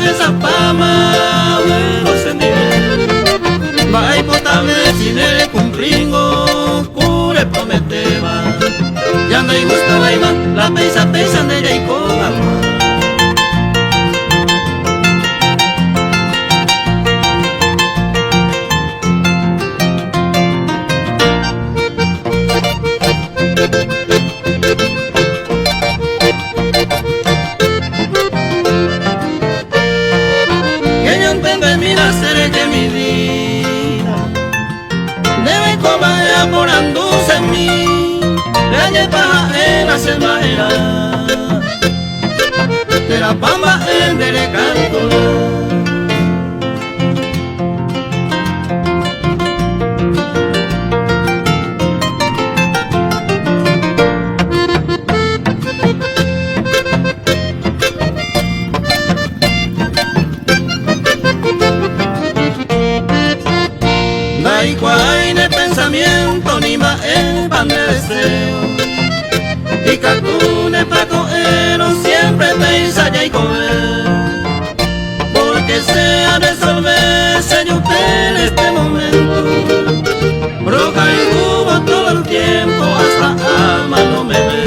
Esa fama, bueno, se nivel va a potable sin el cumplingo, cure prometeba. Ya me gusta bailar la pesa de ella y con amor. Por anduce en mí, le lleva en la selva, de la pamba en el canto. Ni más el pan de deseo y cartones para coger siempre pensa ya y comer, porque se ha de resolverse yo en este momento. Roca y cubo todo el tiempo hasta ama no me ve,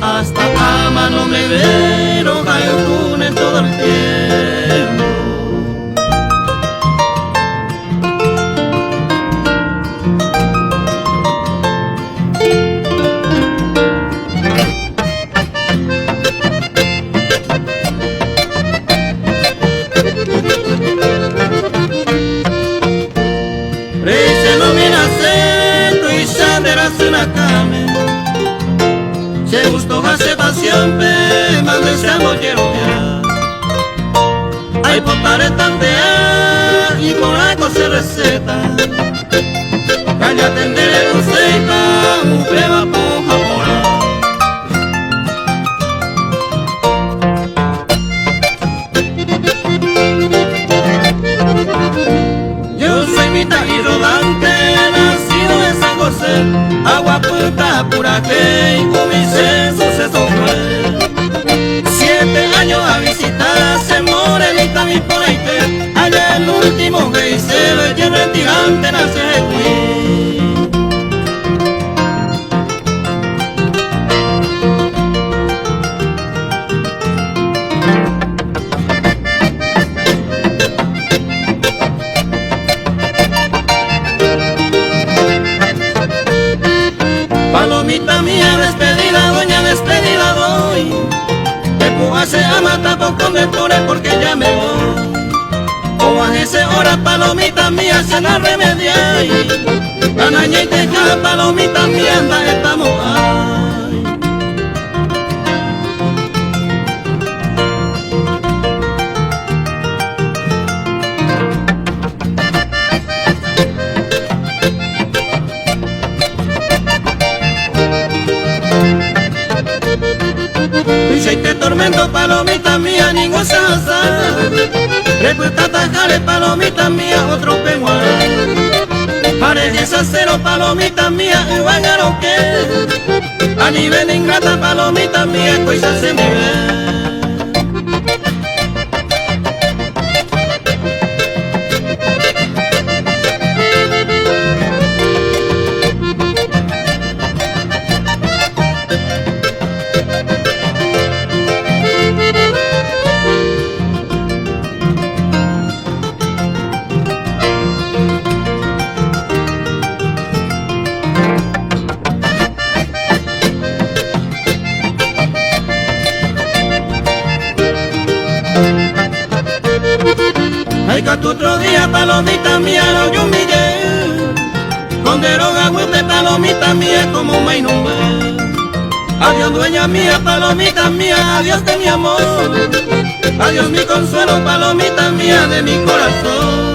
hasta ama no me ve, roca y cubo todo el tiempo. Se gustó hace pasión, pe, madre se amollero ya. Hay potare tantea y por algo se receta. Caña tendere luceta, un peba poja pora. Yo soy mitad y rodante, nacido en San José, agua puta pura que hubiese suceso fue. 7 años a visitarse morenita mi poleite, allá el último que hice el lleno el gigante nace fui. Palomita mía despedida, doña despedida voy. Te pujase a matar por condenture porque ya me voy. O a esa hora palomita mía se la remedia y canaña y teja palomita mía anda estamos ahí. Si te tormento palomita mía, ningún salsa. Respuesta tajale palomita mía, otro penguara. Parece cero palomita mía, igual a que a nivel ingrata palomita mía, cosas se nivel. Ay, que otro día palomita mía no yo humillé, con deroga huepe palomita mía como mainumbe. Adiós dueña mía palomita mía, adiós de mi amor, adiós mi consuelo palomita mía de mi corazón.